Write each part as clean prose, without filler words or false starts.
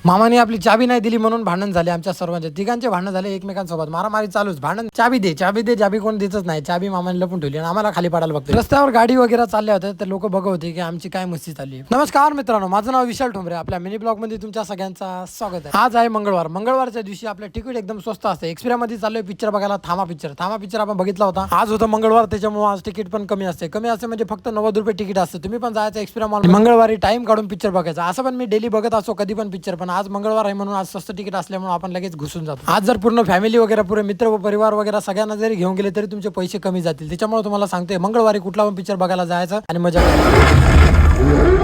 मामाने आपली चाबी नाही दिली म्हणून भांडण झाले आमच्या सर्वांचे, तिघांचे भांडण झाले एकमेकांसोबत, मारामारी चालूच, भांडण. चाबी दे चाबी दे, चाबी कोण देतच नाही, चाबी मामाने लपून ठेवली आणि आम्हाला खाली पाडायला बघतो. रस्त्यावर गाडी वगैरे चालल्या होत्या तर लोक बघत होते की आमची काय मस्ती चालली आहे. नमस्कार मित्रांनो, माझं नाव विशाल ठोंबरे, आपल्या मिनी ब्लॉग मध्ये तुमच्या सगळ्यांचा स्वागत आहे. आज आहे मंगळवार. मंगळवारच्या दिवशी आपल्या तिकीट एकदम स्वस्त असते. एक्सप्रिया मध्ये चाललोय पिक्चर बघायला, थांबा पिक्चर आपण बघितला होता. आज होतं मंगळवार, त्याच्यामुळे आज तिकीट पण कमी असते म्हणजे फक्त 90 रुपये तिकीट असते. तुम्ही पण जायचं एक्सप्रिया मॉल मंगळवारी टाइम काढून पिक्चर बघायचा. असं पण मी डेली बघत असो कधी पण पिक्चर, पण आज मंगळवार आहे म्हणून आज स्वस्त तिकीट असल्यामुळे आपण लगेच घुसून जातो. आज जर पूर्ण फॅमिली वगैरे पुरे मित्र व परिवार वगैरे सगळ्यांना जरी घेऊन गेले तरी तुमचे पैसे कमी जातील. त्याच्यामुळे तुम्हाला सांगते मंगळवारी कुठला पण पिक्चर बघायला जायचं आणि मजा करायची.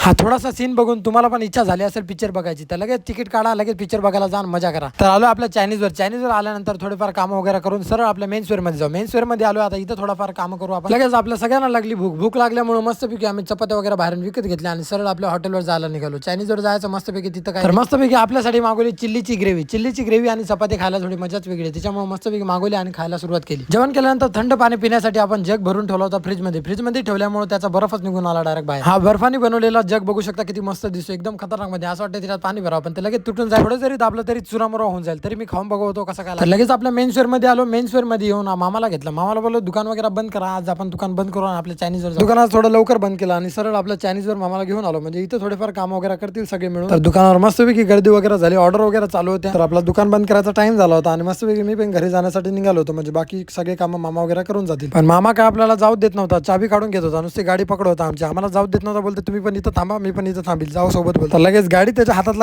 हा थोडासा सीन बघून तुम्हाला पण इच्छा झाली असेल पिक्चर बघायची, तर लगेच तिकीट काढा, लगेच पिक्चर बघायला जा, मजा करा. तर आलो आपल्या चायनीजवर आल्यानंतर थोडेफार काम वगैरे करून सरळ आपल्या मेन स्क्वेअर मध्ये जाऊ. मेन स्क्वेअर मध्ये आलो, आता इथं थोडाफार काम करू आपण. लगेच आपल्या सगळ्यांना लागली भूक लागल्यामुळे मस्तपैकी आम्ही चपात्या वगैरे बाहेरून विकत घेतल्या आणि सरळ आपल्या हॉटेलवर जायला निघालो. चायनीजवर जायचं मस्तपैकी. तिथं काय तर मस्तपैकी आपल्यासाठी मागवली चिल्लीची ग्रेव्ही आणि चपाती खायला थोडी मजाच वेगळी, त्याच्यामुळे मस्तपैकी मागवली आणि खायला सुरुवात केली. जेवण केल्यानंतर थंड पाणी पिण्यासाठी आपण जग भरून ठेवला होता फ्रीजमध्ये ठेवल्यामुळे त्याचा बर्फच निघून आला डायरेक्ट बाहेर. हा बर्फाने बनवलेला जग बघू शकता किती मस्त दिसतो, एकदम खतरनाक मध्ये. असं वाटतं त्याच्यात पाणी भरावं पण ते लगेच तुटून जाईल. थोडं जरी दाबलं तरी चुरामुरा होऊन जाईल. तरी मी खाऊन बघवतो कसं काय. लगेच आपल्या मेन स्क्वेअर मध्ये आलो. मेन स्क्वेअर मध्ये येऊन मामाला घेतलं. मामाला बोललो दुकान वगैरे बंद करा, आज आपण दुकान बंद करू आणि आपल्या चायनीजवर दुकानात थोडं लवकर बंद केलं आणि सरळ आपल्या चायनीजवर मामाला घेऊन आलो. म्हणजे इथं थोडेफार काम वगैरे करतील सगळे मिळून. तर दुकानावर मस्तपैकी गर्दी वगैरे झाली, ऑर्डर वगैरे चालू होत्या. तर आपला दुकान बंद करायचा टाइम झाला होता आणि मस्तपैकी मी पण घरी जाण्यासाठी निघालो होतो. म्हणजे बाकी सगळे काम मामा वगैरे करून जातील, पण मामा काय आपल्याला जाऊ देत नव्हता. चाबी काढून घेत होता, नुसती गाडी पकड होता आमची, आम्हाला जाऊ देत नव्हता. बोलते तुम्ही पण इथं थांबा, मी पण इथं थांबील, जाऊ सोबत बोलतो. लगेच गाडी त्याच्या हातात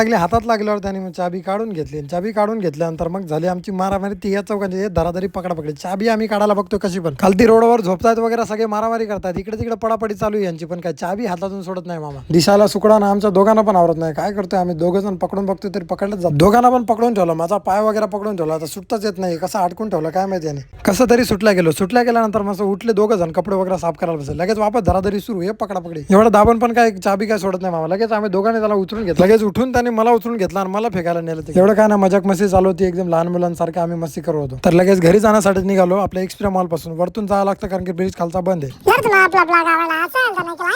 लागल्यावर त्याने चाबी काढून घेतल्यानंतर मग झाली आमची मारामारी. ती या चौकांची धराधरी पकडापकडी. चाबी आम्ही काढायला बघतो कशी पण, खालती रोडवर झोपतायत वगैरे सगळे मारामारी करतात, इकडे तिकडे पडापडी चालू आहे यांची, पण काय चाबी हातातून सोडत नाही मामा. दिसायला सुकडा ना आमच्या दोघांना पण आवरत नाही. काय करतोय आम्ही दोघं जण पकडून बघतोय तरी पकडलं जात. दोघांना पण पकडून ठेवलं, माझा पाय वगैरे पकडून ठेवला, आता सुटताच येत नाही. कसं अडकून ठेवलं काय माहिती याने. कसं तरी सुटल्या गेल्यानंतर मस्त उठले दोघं जण, कपडे वगैरे साफ करायला बसले. लगेच वापस धराधरी सुरू, हे पकडापकडी. एवढं दाबून पण काय चाबी काय सोडत नाही मामा. लगेच आम्ही दोघांनी त्याला उचलून घेतलं. लगेच उठून त्याने मला उचलून घेतला आणि मला फेकायला नेलं. एवढं काय ना मजाक मस्ती चालू होती, एकदम लहान मुलांसारखं आम्ही मस्ती करत होतो. तर लगेच घरी जाण्यासाठी निघालो. आपल्या एक्सप्रिया मॉल पासून वरतून जावं लागतं कारण की ब्रिज खालचा बंद आहे. जर तुम्हाला आपला ब्लॉग आवडला असेल तर लाईक करा,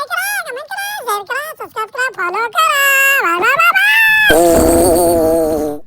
कमेंट करा, शेअर करा, सबस्क्राईब करा, फॉलो करा. Bye bye bye.